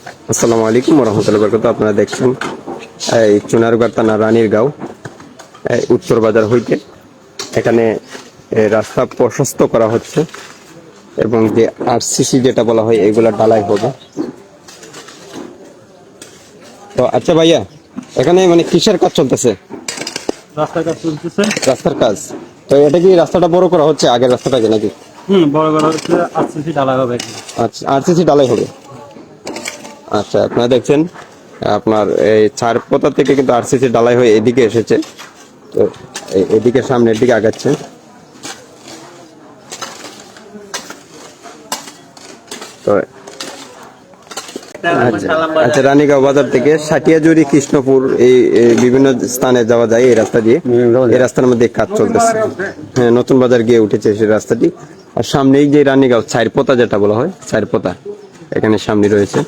আসসালামু আলাইকুম রহমতুল্লাহ বরকত। আপনারা দেখছেন এই চুনারুঘাট থানা রানীরগাঁও উত্তর বাজার হইতে এখানে রাস্তা প্রশস্ত করা হচ্ছে এবং যে আরসিসি যেটা বলা হয় এগুলা ঢালাই হবে। তো আচ্ছা ভাইয়া, এখানে মানে কিসের কাজ চলতেছে? রাস্তার কাজ চলতেছে। রাস্তার কাজ। তো এটা কি রাস্তাটা বড় করা হচ্ছে আগের রাস্তাটাকে নাকি? বড় বড় হচ্ছে আরসিসি ঢালাই হবে এখানে। আচ্ছা, আরসিসি ঢালাই হবে। আচ্ছা, আপনারা দেখছেন আপনার এই চারপোতা থেকে কিন্তু আরসিসি ঢালাই হয়ে এদিকে এসেছে। তো এদিকে সামনের দিকে আগাচ্ছে। তো আচ্ছা, রানীগাঁও বাজার থেকে সাটিয়াজুরি কৃষ্ণপুর এই বিভিন্ন স্থানে যাওয়া যায় এই রাস্তা দিয়ে। এই রাস্তার মধ্যে কাজ চলতেছে। হ্যাঁ, নতুন বাজার গিয়ে উঠেছে সেই রাস্তাটি। আর সামনেই যে রানীগাঁও চারপোতা যেটা বলা হয়, চারপোতা এখানে সামনে রয়েছে।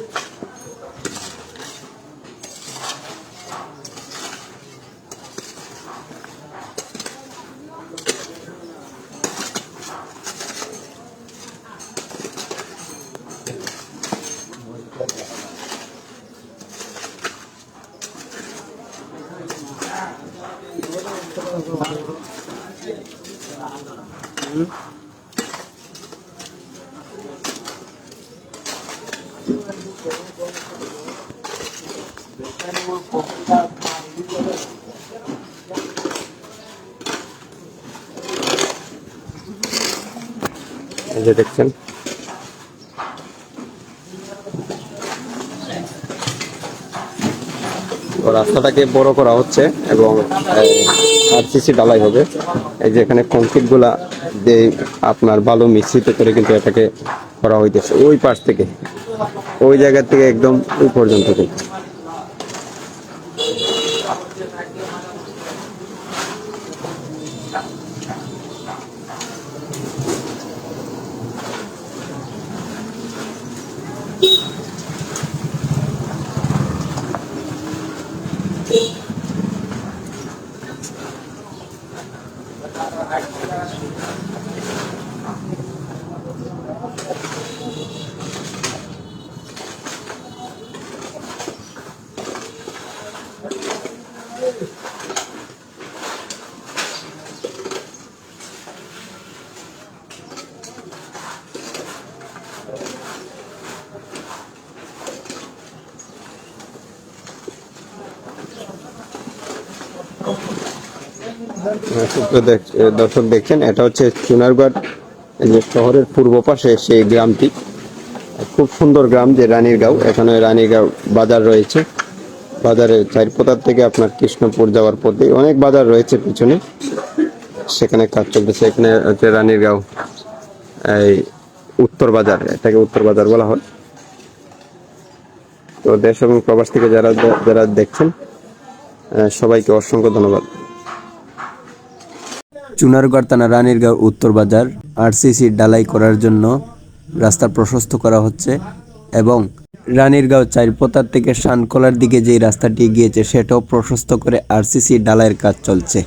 এই যে দেখছেন রাস্তাটাকে বড় করা হচ্ছে এবং আরসিসি ঢালাই হবে। এই যে এখানে কংক্রিট গুলা যে আপনার বালু মিশ্রিত করে কিন্তু এটাকে করা হইতেছে ওই পাশ থেকে, ওই জায়গা থেকে একদম ওই পর্যন্ত। দর্শক দেখছেন, এটা হচ্ছে চুনারুঘাট যে শহরের পূর্ব পাশে সেই গ্রামটি। খুব সুন্দর গ্রাম যে রানীরগাঁও। এখানে রানীরগাঁও বাজার রয়েছে। বাজারের চারপোতার থেকে আপনার কৃষ্ণপুর যাওয়ার পথে অনেক বাজার রয়েছে পিছনে, সেখানে কাজ চলতেছে। এখানে হচ্ছে রানীরগাঁও এই উত্তর বাজার, এটাকে উত্তর বাজার বলা হয়। তো দেশ এবং প্রবাস থেকে যারা যারা দেখছেন সবাইকে অসংখ্য ধন্যবাদ। চুনারুঘাট থানা রানীরগাঁও উত্তর বাজার আরসিসি ঢালাই করার জন্য রাস্তা প্রশস্ত করা হচ্ছে এবং রানীরগাঁও চারপোতার থেকে শানকলার দিকে যে রাস্তাটি গিয়েছে সেটাও প্রশস্ত করে আরসিসি ঢালাইয়ের কাজ চলছে।